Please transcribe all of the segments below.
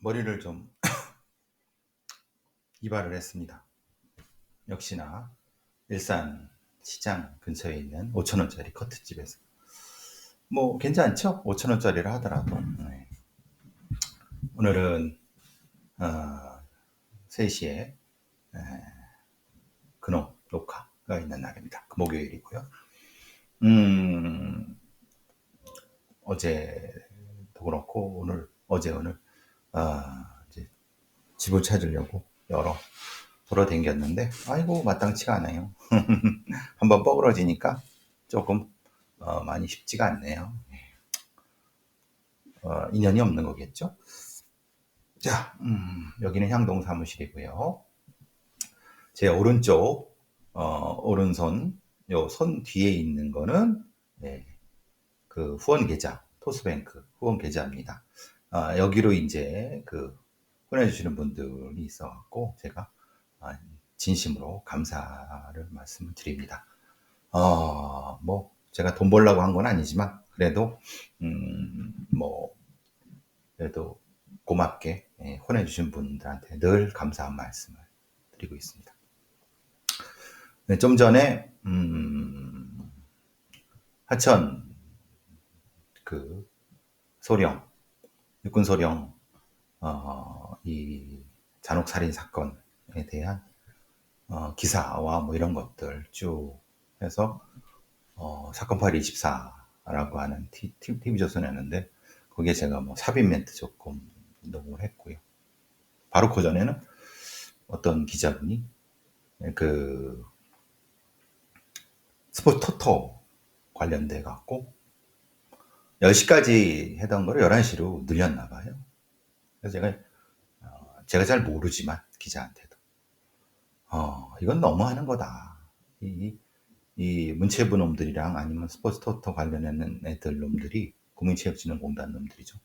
머리를 좀 이발을 했습니다. 역시나 일산 시장 근처에 있는 5,000원짜리 커트집에서. 뭐 괜찮죠? 5,000원짜리라 하더라도. 네. 오늘은 3시에 근홍 녹화가 있는 날입니다. 목요일이고요. 어제도 그렇고 오늘 이제 집을 찾으려고 여러 돌아댕겼는데 아이고 마땅치가 않아요. 한번 뻐그러지니까 조금 많이 쉽지가 않네요. 인연이 없는 거겠죠. 자, 여기는 향동 사무실이고요. 제 오른쪽 오른손 요 손 뒤에 있는 거는 그 후원 계좌 토스뱅크 후원 계좌입니다. 여기로 이제 그 보내주시는 분들이 있어갖고 제가 진심으로 감사를 말씀을 드립니다. 뭐 제가 돈 벌려고 한 건 아니지만 그래도 그래도 고맙게 보내주신 분들한테 늘 감사한 말씀을 드리고 있습니다. 네, 좀 전에 하천 그 소령 육군 소령 이 잔혹살인 사건에 대한 기사와 뭐 이런 것들 쭉 해서 사건파일 24라고 하는 TV조선이었는데 거기에 제가 뭐 삽입 멘트 조금 녹음을 했고요. 바로 그 전에는 어떤 기자분이 그 스포츠 토토 관련돼 갖고 10시까지 하던 거를 11시로 늘렸나 봐요. 그래서 제가 잘 모르지만 기자한테도 이건 너무하는 거다. 이 문체부 놈들이랑 아니면 스포츠 토토 관련하는 애들 놈들이 국민체육진흥공단 놈들이죠.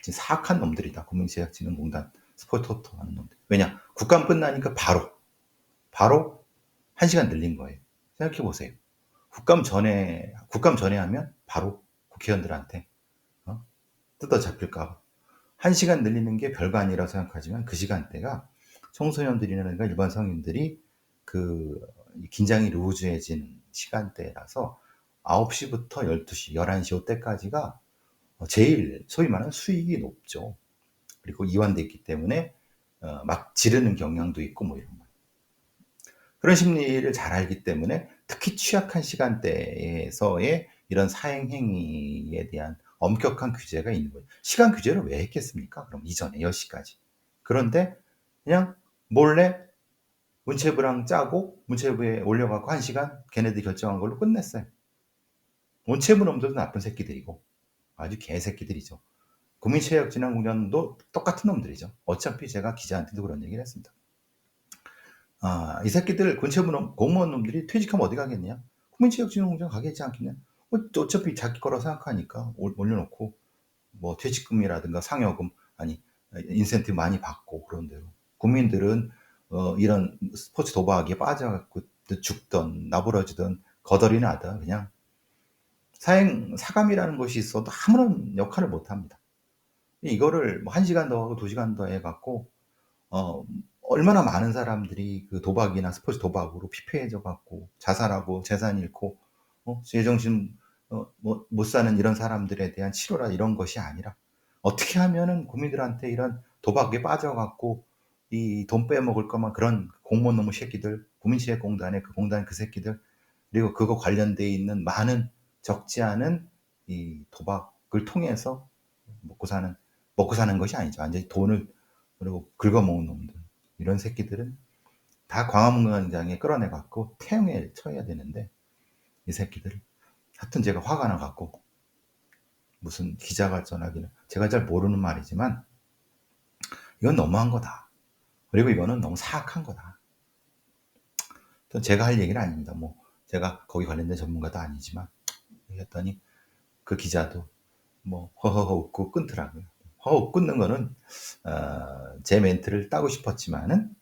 진짜 사악한 놈들이다. 국민체육진흥공단 스포츠 토토 하는 놈들. 왜냐? 국감 끝나니까 바로 1시간 늘린 거예요. 생각해 보세요. 국감 전에 하면 바로 국회의원들한테 뜯어 잡힐까 봐. 1시간 늘리는 게 별거 아니라고 생각하지만 그 시간대가 청소년들이나 일반 성인들이 그 긴장이 루즈해진 시간대라서 9시부터 12시, 11시 이때까지가 제일 소위 말하는 수익이 높죠. 그리고 이완돼 있기 때문에 막 지르는 경향도 있고 뭐 이런 거. 그런 심리를 잘 알기 때문에 특히 취약한 시간대에서의 이런 사행 행위에 대한 엄격한 규제가 있는 거예요. 시간 규제를 왜 했겠습니까? 그럼 이전에 10시까지. 그런데 그냥 몰래 문체부랑 짜고 문체부에 올려갖고 1시간 걔네들이 결정한 걸로 끝냈어요. 문체부 놈들도 나쁜 새끼들이고 아주 개새끼들이죠. 국민체육진흥공단도 똑같은 놈들이죠. 어차피 제가 기자한테도 그런 얘기를 했습니다. 이 새끼들 문체부 공무원 놈들이 퇴직하면 어디 가겠냐? 국민체육진흥공단 가겠지 않겠냐? 어차피 자기 거라 생각하니까 올려놓고 뭐 퇴직금이라든가 상여금 아니 인센티브 많이 받고 그런 대로 국민들은 이런 스포츠 도박에 빠져갖고 죽던 나부러지던 거덜이 나던 그냥 사감이라는 것이 있어도 아무런 역할을 못합니다. 이거를 뭐 1시간 더 하고 2시간 더 해갖고 얼마나 많은 사람들이 그 도박이나 스포츠 도박으로 피폐해져 갖고 자살하고 재산 잃고 제정신 못 사는 이런 사람들에 대한 치료라 이런 것이 아니라 어떻게 하면은 국민들한테 이런 도박에 빠져갖고 이 돈 빼먹을 거만 그런 공무원 놈의 새끼들, 국민체육공단의 그 공단 그 새끼들 그리고 그거 관련돼 있는 많은 적지 않은 이 도박을 통해서 먹고 사는 것이 아니죠. 완전히 돈을 그리고 긁어먹은 놈들 이런 새끼들은 다 광화문광장에 끌어내갖고 태형에 쳐야 되는데 이 새끼들 하여튼 제가 화가 나갖고 무슨 기자가 전화기는 제가 잘 모르는 말이지만 이건 너무한 거다. 그리고 이거는 너무 사악한 거다. 제가 할 얘기는 아닙니다. 뭐 제가 거기 관련된 전문가도 아니지만 했더니 그 기자도 뭐 허허허 웃고 끊더라고요. 허허 끊는 거는 제 멘트를 따고 싶었지만은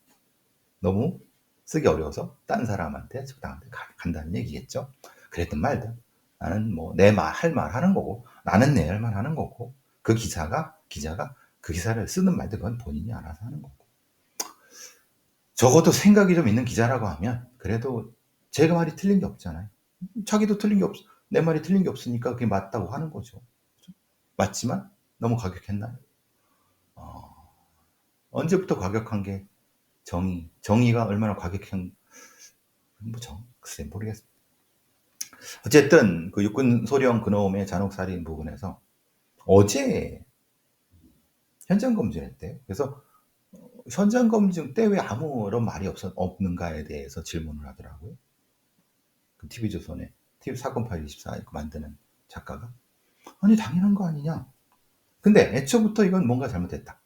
너무 쓰기 어려워서 딴 사람한테 적당한테 간다는 얘기겠죠. 그랬든 말든 나는 뭐 내 말 할 말 하는 거고 나는 내 할 말 하는 거고 그 기자가 그 기사를 쓰는 말든 그건 본인이 알아서 하는 거고. 적어도 생각이 좀 있는 기자라고 하면 그래도 제가 말이 틀린 게 없잖아요. 자기도 틀린 게 없, 내 말이 틀린 게 없으니까 그게 맞다고 하는 거죠. 맞지만 너무 과격했나요? 언제부터 과격한 게 정의가 얼마나 과격한, 글쎄 모르겠습니다. 어쨌든 그 육군 소령 그놈의 잔혹살인 부분에서 어제 현장 검증했대요. 그래서 현장 검증 때 왜 아무런 말이 없는가에 대해서 질문을 하더라고요. 그 TV조선에 사건 파일 24 만드는 작가가. 아니 당연한 거 아니냐. 근데 애초부터 이건 뭔가 잘못됐다.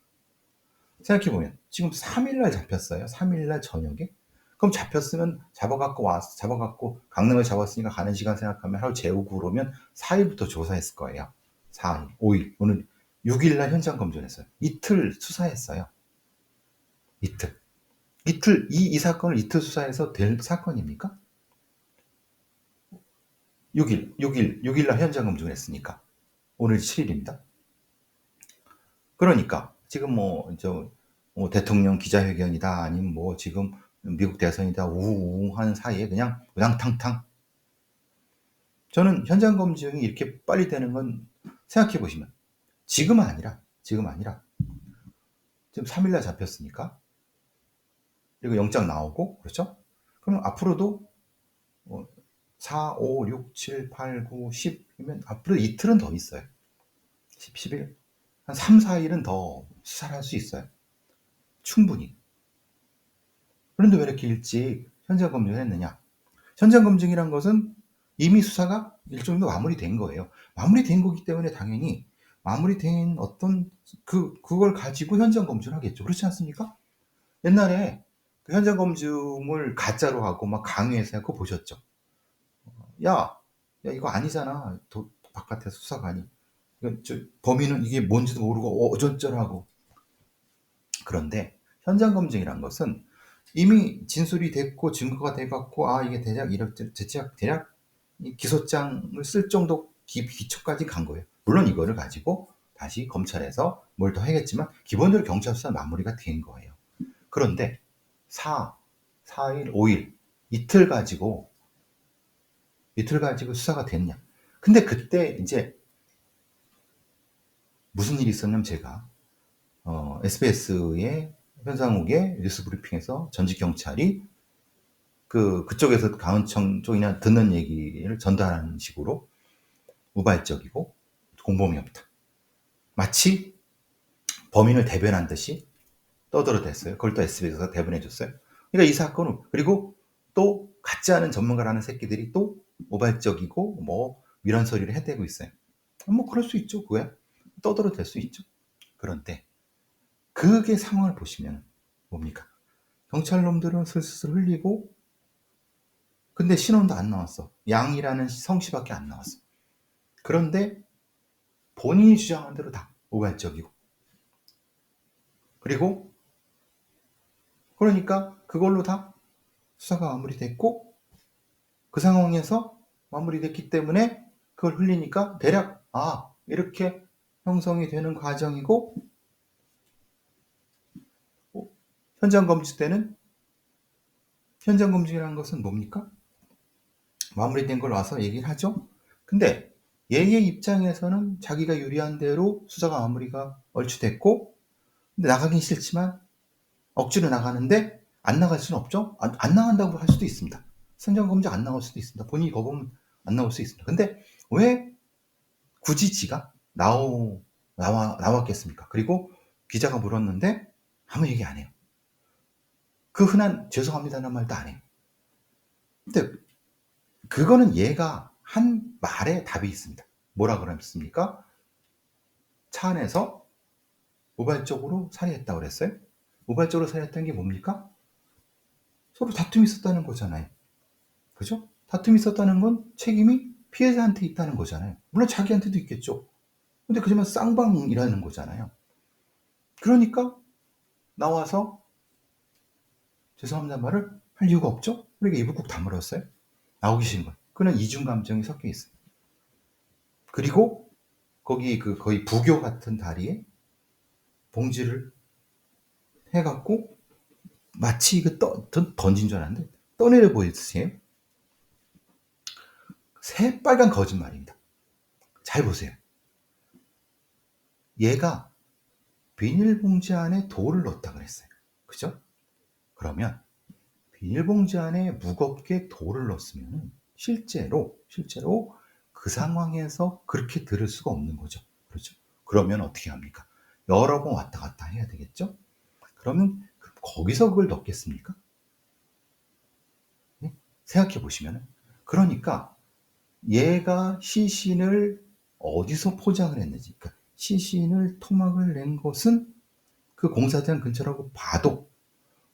생각해보면 지금 3일날 잡혔어요. 3일날 저녁에. 그럼 잡혔으면 잡아갖고 강릉을 잡았으니까 가는 시간 생각하면 하루 재우고 그러면 4일부터 조사했을 거예요. 4일, 5일. 오늘 6일날 현장 검증했어요. 이틀 수사했어요. 이틀. 이 사건을 이틀 수사해서 될 사건입니까? 6일날 현장 검증을 했으니까. 오늘 7일입니다. 그러니까 지금 대통령 기자회견이다 아니면 지금 미국 대선이다 우웅 하는 사이에 그냥 우당탕탕. 저는 현장 검증이 이렇게 빨리 되는 건 생각해 보시면 지금은 아니라 지금 3일날 잡혔으니까 그리고 영장 나오고 그렇죠? 그럼 앞으로도 4, 5, 6, 7, 8, 9, 10이면 앞으로 이틀은 더 있어요. 10, 11, 한 3, 4일은 더 수사를 할 수 있어요. 충분히. 그런데 왜 이렇게 일찍 현장 검증을 했느냐? 현장 검증이란 것은 이미 수사가 일정 정도 마무리된 거예요. 마무리된 거기 때문에 당연히 마무리된 그걸 가지고 현장 검증을 하겠죠. 그렇지 않습니까? 옛날에 그 현장 검증을 가짜로 하고 막 강요해서 하고 보셨죠? 야, 이거 아니잖아. 바깥에서 수사관이. 범인은 이게 뭔지도 모르고 어쩌라고. 그런데 현장 검증이란 것은 이미 진술이 됐고 증거가 돼갖고 이게 대략 기소장을 쓸 정도 기초까지 간 거예요. 물론 이거를 가지고 다시 검찰에서 뭘 더 하겠지만 기본적으로 경찰 수사 마무리가 된 거예요. 그런데 4일, 5일 이틀 가지고 수사가 됐냐? 근데 그때 이제 무슨 일이 있었냐면 제가 SBS의 현상욱의 뉴스 브리핑에서 전직 경찰이 그쪽에서 강은청 쪽이나 듣는 얘기를 전달하는 식으로 우발적이고 공범이 없다. 마치 범인을 대변한 듯이 떠들어댔어요. 그걸 또 SBS가 대변해줬어요. 그러니까 이 사건은 그리고 또 같지 않은 전문가라는 새끼들이 또 우발적이고 이런 소리를 해대고 있어요. 그럴 수 있죠. 그거야. 떠들어댈 수 있죠. 그런데 그게 상황을 보시면 뭡니까? 경찰놈들은 슬슬 흘리고 근데 신원도 안 나왔어. 양이라는 성씨밖에 안 나왔어. 그런데 본인이 주장한 대로 다 우발적이고 그리고 그러니까 그걸로 다 수사가 마무리됐고 그 상황에서 마무리됐기 때문에 그걸 흘리니까 대략 이렇게 형성이 되는 과정이고 현장 검증 때는 현장 검증이라는 것은 뭡니까? 마무리된 걸 와서 얘기를 하죠. 근데 얘의 입장에서는 자기가 유리한 대로 수사가 마무리가 얼추 됐고 근데 나가긴 싫지만 억지로 나가는데 안 나갈 수는 없죠. 안 나간다고 할 수도 있습니다. 현장 검증 안 나올 수도 있습니다. 본인이 거부하면 안 나올 수 있습니다. 근데 왜 굳이 지가 나왔겠습니까? 그리고 기자가 물었는데 아무 얘기 안 해요. 그 흔한 죄송합니다라는 말도 안 해요. 근데 그거는 얘가 한 말에 답이 있습니다. 뭐라 그랬습니까? 차 안에서 우발적으로 살해했다고 그랬어요. 우발적으로 살해했다는 게 뭡니까? 서로 다툼이 있었다는 거잖아요. 그죠? 다툼이 있었다는 건 책임이 피해자한테 있다는 거잖아요. 물론 자기한테도 있겠죠. 근데 그지만 쌍방이라는 거잖아요. 그러니까 나와서 죄송합니다 말을 할 이유가 없죠? 그러니까 입을 꾹 다물었어요. 나오기 싫은 거예요. 그는 이중 감정이 섞여 있어요. 그리고 거기 그 거의 부교 같은 다리에 봉지를 해갖고 마치 이거 던진 줄 알았는데 떠내려 보이세요? 새빨간 거짓말입니다. 잘 보세요. 얘가 비닐봉지 안에 돌을 넣었다 그랬어요. 그죠? 그러면 비닐봉지 안에 무겁게 돌을 넣었으면 실제로 그 상황에서 그렇게 들을 수가 없는 거죠. 그렇죠? 그러면 어떻게 합니까? 여러 번 왔다 갔다 해야 되겠죠? 그러면 거기서 그걸 넣겠습니까? 네? 생각해 보시면 그러니까 얘가 시신을 어디서 포장을 했는지, 그러니까 시신을 토막을 낸 것은 그 공사장 근처라고 봐도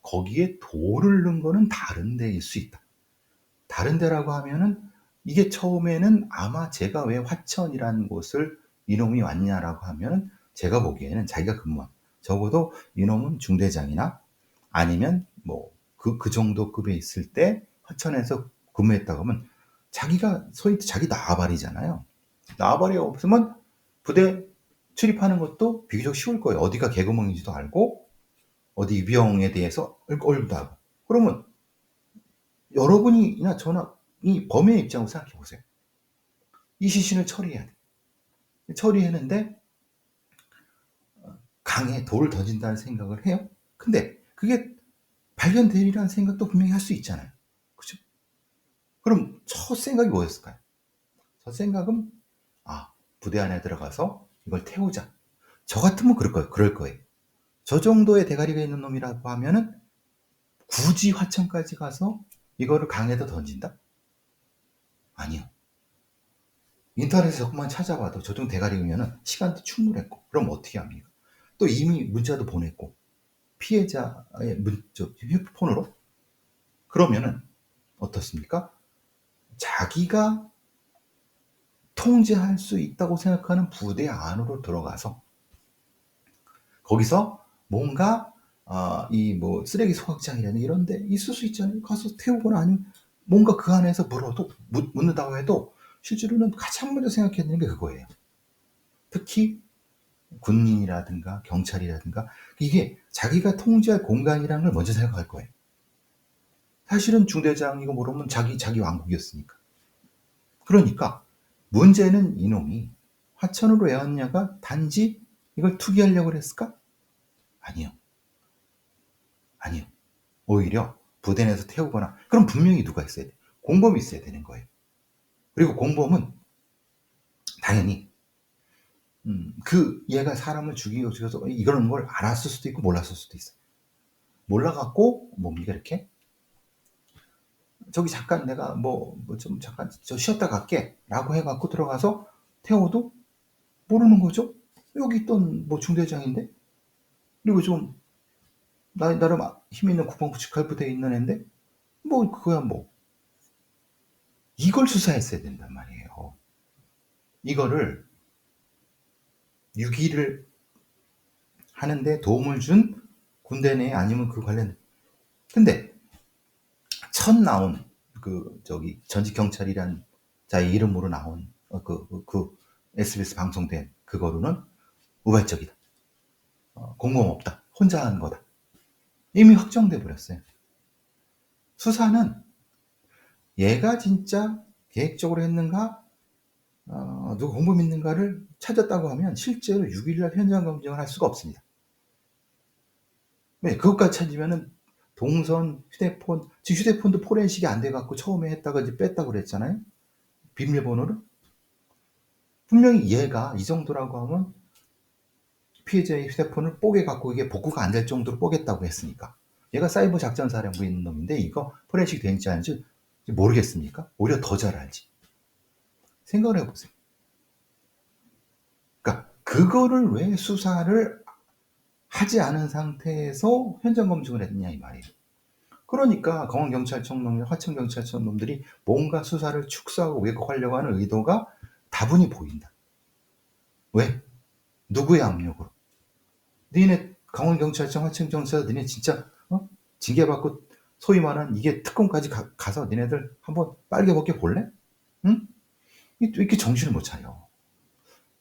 거기에 돌을 넣은 거는 다른 데일 수 있다. 다른 데라고 하면은 이게 처음에는 아마 제가 왜 화천이라는 곳을 이놈이 왔냐라고 하면은 제가 보기에는 자기가 근무한 적어도 이놈은 중대장이나 아니면 뭐 그 정도 급에 있을 때 화천에서 근무했다고 하면 자기가 소위 자기 나발이잖아요. 나발이 없으면 부대 출입하는 것도 비교적 쉬울 거예요. 어디가 개구멍인지도 알고 어디 유병에 대해서 얼굴도 알고. 그러면 여러분이나 저나 이 범인의 입장으로 생각해 보세요. 이 시신을 처리해야 돼. 처리했는데 강에 돌을 던진다는 생각을 해요. 근데 그게 발견되리라는 생각도 분명히 할 수 있잖아요. 그죠? 그럼 첫 생각이 뭐였을까요? 첫 생각은 부대 안에 들어가서 이걸 태우자. 저 같으면 그럴 거예요. 저 정도의 대가리가 있는 놈이라고 하면은 굳이 화천까지 가서 이거를 강에다 던진다? 아니요. 인터넷에서 조금만 찾아봐도 저 정도 대가리면은 시간도 충분했고, 그럼 어떻게 합니까? 또 이미 문자도 보냈고, 피해자의 휴대폰으로? 그러면은 어떻습니까? 자기가 통제할 수 있다고 생각하는 부대 안으로 들어가서 거기서 뭔가 이 뭐 쓰레기 소각장이라는 이런 데 있을 수 있잖아요. 가서 태우거나 아니면 뭔가 그 안에서 물어도 묻는다고 해도 실제로는 가장 먼저 생각해야 되는 게 그거예요. 특히 군인이라든가 경찰이라든가 이게 자기가 통제할 공간이라는 걸 먼저 생각할 거예요. 사실은 중대장이고 모르면 자기 왕국이었으니까. 그러니까 문제는 이놈이 화천으로 왜 왔냐가 단지 이걸 투기하려고 했을까? 아니요. 오히려 부대 내에서 태우거나 그럼 분명히 누가 있어야 돼. 공범이 있어야 되는 거예요. 그리고 공범은 당연히 그 얘가 사람을 죽이고 이러는 걸 알았을 수도 있고 몰랐을 수도 있어요. 몰라갖고 뭡니까 이렇게 저기 잠깐 내가 좀 잠깐 저 쉬었다 갈게 라고 해갖고 들어가서 태워도 모르는 거죠. 여기 있던 중대장인데 그리고 좀 나름 힘 있는 국방부 부대에 있는 애인데 그거야 이걸 수사했어야 된단 말이에요. 이거를 유기를 하는데 도움을 준 군대 내 아니면 그 관련 근데 첫 나온 전직 경찰이란 자의 이름으로 나온 그 SBS 방송된 그거로는 우발적이다. 공범 없다. 혼자 한 거다. 이미 확정돼 버렸어요. 수사는 얘가 진짜 계획적으로 했는가 누가 공범 있는가를 찾았다고 하면 실제로 6일날 현장 검증을 할 수가 없습니다. 왜? 그것까지 찾으면은 동선, 휴대폰, 지금 휴대폰도 포렌식이 안 돼갖고 처음에 했다가 이제 뺐다고 그랬잖아요. 비밀번호를. 분명히 얘가 이 정도라고 하면 피해자의 휴대폰을 뽀개갖고 이게 복구가 안 될 정도로 뽀겠다고 했으니까. 얘가 사이버 작전사령부에 있는 놈인데 이거 포렌식 되는지 아닌지 모르겠습니까? 오히려 더 잘 알지. 생각을 해보세요. 그러니까 그거를 왜 수사를 하지 않은 상태에서 현장 검증을 했냐 이 말이에요. 그러니까 강원경찰청 놈, 화천경찰청 놈들이 뭔가 수사를 축소하고 왜곡하려고 하는 의도가 다분히 보인다. 왜? 누구의 압력으로? 너네 강원경찰청, 화천경찰 너네 진짜 징계받고 소위 말하는 이게 특검까지 가서 너네들 한번 빨개 벗겨 볼래? 응? 이렇게 정신을 못 차려.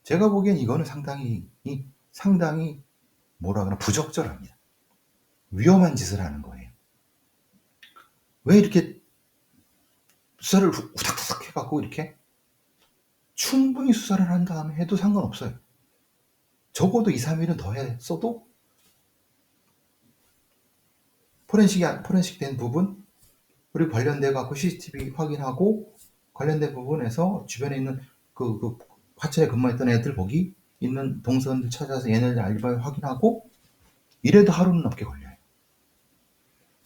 제가 보기엔 이거는 상당히 뭐라 그러나 부적절합니다. 위험한 짓을 하는 거예요. 왜 이렇게 수사를 후닥후닥 해갖고 이렇게 충분히 수사를 한 다음에 해도 상관없어요. 적어도 2, 3일은 더 했어도 포렌식 된 부분, 그리고 관련돼 갖고 CCTV 확인하고 관련된 부분에서 주변에 있는 그 화천에 근무했던 애들 거기 있는 동선들 찾아서 얘네들 알리바이 확인하고 이래도 하루는 넘게 걸려요.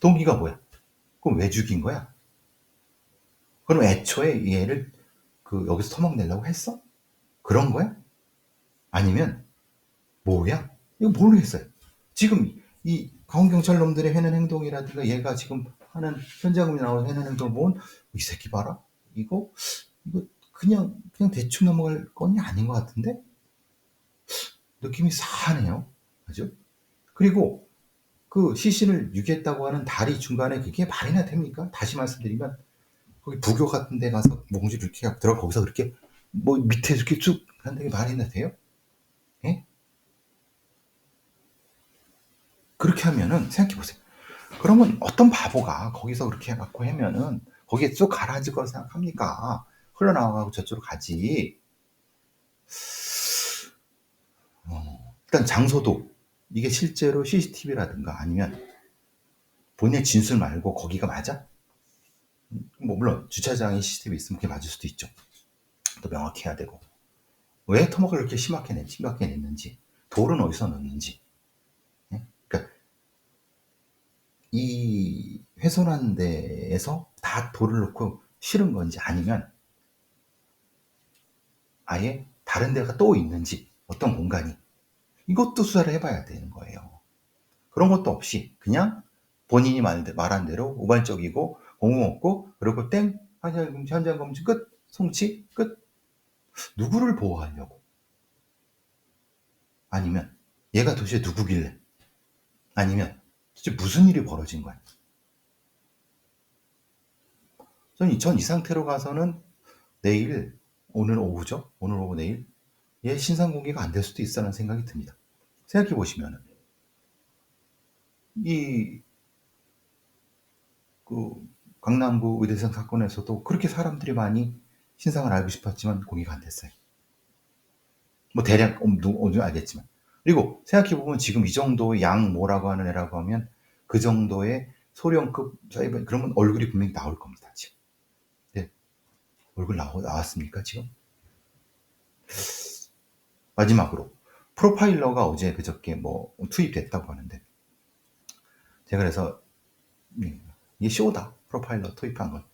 동기가 뭐야? 그럼 왜 죽인 거야? 그럼 애초에 얘를 여기서 터먹내려고 했어? 그런 거야? 아니면 뭐야? 이거 모르겠어요. 지금 이 강원경찰 놈들의 해는 행동이라든가 얘가 지금 하는 현장금이 나오는 해는 행동을 보면 이 새끼 봐라. 이거 그냥 대충 넘어갈 건이 아닌 것 같은데 느낌이 싸하네요. 그죠? 그리고 그 시신을 유기했다고 하는 다리 중간에 그게 말이나 됩니까? 다시 말씀드리면 거기 부교 같은 데 가서 몽주를 이렇게 들어가 거기서 그렇게 뭐 밑에 이렇게 쭉 하는 게 말이나 돼요? 예? 그렇게 하면은 생각해 보세요. 그러면 어떤 바보가 거기서 그렇게 해갖고 하면은 거기에 쭉 가라앉을 거라 생각합니까? 흘러나와가고 저쪽으로 가지. 일단 장소도 이게 실제로 CCTV라든가 아니면 본인의 진술 말고 거기가 맞아? 뭐 물론 주차장에 CCTV 있으면 그게 맞을 수도 있죠. 또 명확히 해야 되고 왜 토막을 이렇게 심하게 냈는지 돌은 어디서 넣는지 그러니까 이 훼손한 데에서 다 돌을 넣고 실은 건지 아니면 아예 다른 데가 또 있는지 어떤 공간이 이것도 수사를 해봐야 되는 거예요. 그런 것도 없이 그냥 본인이 말한 대로 우발적이고 공공 없고 그리고 땡 현장 검증 끝 송치 끝 누구를 보호하려고 아니면 얘가 도대체 누구길래 아니면 도대체 무슨 일이 벌어진 거야. 전 이 상태로 가서는 내일 오늘 오후죠. 오늘 오후 내일 얘 신상 공개가 안 될 수도 있다는 생각이 듭니다. 생각해 보시면은 이 강남구 의대생 사건에서도 그렇게 사람들이 많이 신상을 알고 싶었지만 공개가 안 됐어요. 뭐 대략 어느 알겠지만 그리고 생각해 보면 지금 이 정도의 양 뭐라고 하는 애라고 하면 그 정도의 소령급 사이버 그러면 얼굴이 분명히 나올 겁니다. 지금 네. 얼굴 나왔습니까 지금? 마지막으로 프로파일러가 어제 그저께 뭐 투입됐다고 하는데 제가 그래서 이게 쇼다 프로파일러 투입한 건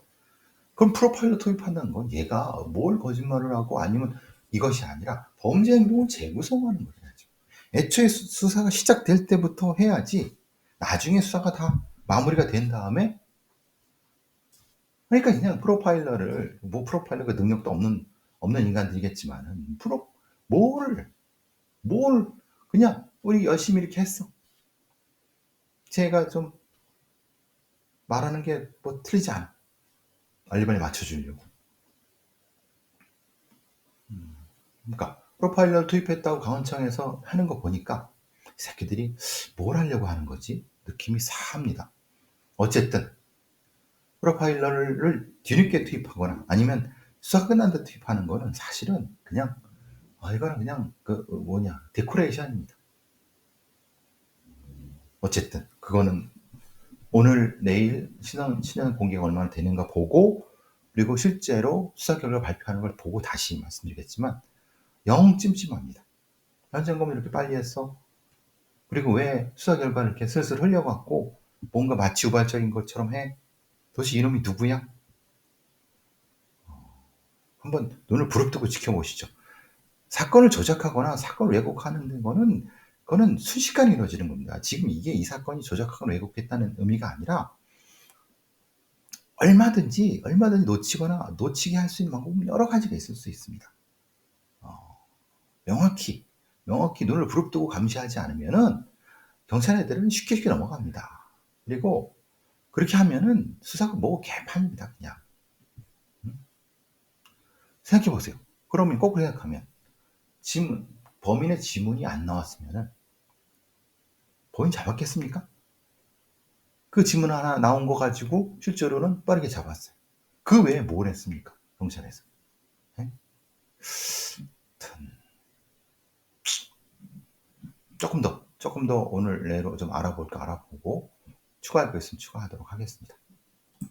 그럼 프로파일러 투입한다는 건 얘가 뭘 거짓말을 하고 아니면 이것이 아니라 범죄 행동을 재구성하는 거죠. 애초에 수사가 시작될 때부터 해야지 나중에 수사가 다 마무리가 된 다음에 그러니까 그냥 프로파일러를 뭐 프로파일러가 능력도 없는 인간들이겠지만은 뭘 그냥 우리 열심히 이렇게 했어. 제가 좀 말하는 게 뭐 틀리지 않아. 알리바이 맞춰주려고. 그러니까 프로파일러를 투입했다고 강원청에서 하는 거 보니까 이 새끼들이 뭘 하려고 하는 거지? 느낌이 싸합니다. 어쨌든 프로파일러를 뒤늦게 투입하거나 아니면 수사가 끝난 데 투입하는 거는 사실은 그냥 이거는 그냥 데코레이션입니다. 어쨌든 그거는 오늘 내일 신원 공개가 얼마나 되는가 보고 그리고 실제로 수사 결과 발표하는 걸 보고 다시 말씀드리겠지만 영 찜찜합니다. 현장검을 이렇게 빨리 했어. 그리고 왜 수사 결과를 이렇게 슬슬 흘려갖고 뭔가 마치 우발적인 것처럼 해? 도대체 이놈이 누구야? 한번 눈을 부릅뜨고 지켜보시죠. 사건을 조작하거나 사건을 왜곡하는 거는 순식간에 이루어지는 겁니다. 지금 이게 이 사건이 조작하거나 왜곡했다는 의미가 아니라 얼마든지 놓치거나 놓치게 할 수 있는 방법은 여러 가지가 있을 수 있습니다. 명확히 눈을 부릅뜨고 감시하지 않으면은 경찰 애들은 쉽게 넘어갑니다. 그리고 그렇게 하면은 수사가 뭐 개판입니다. 그냥 생각해 보세요. 그러면 거꾸로 생각하면 범인의 지문이 안 나왔으면은 범인 잡았겠습니까? 그 지문 하나 나온 거 가지고 실제로는 빠르게 잡았어요. 그 외에 뭘 했습니까? 경찰에서. 예? 조금 더 오늘 내로 좀 알아보고 추가할 거 있으면 추가하도록 하겠습니다.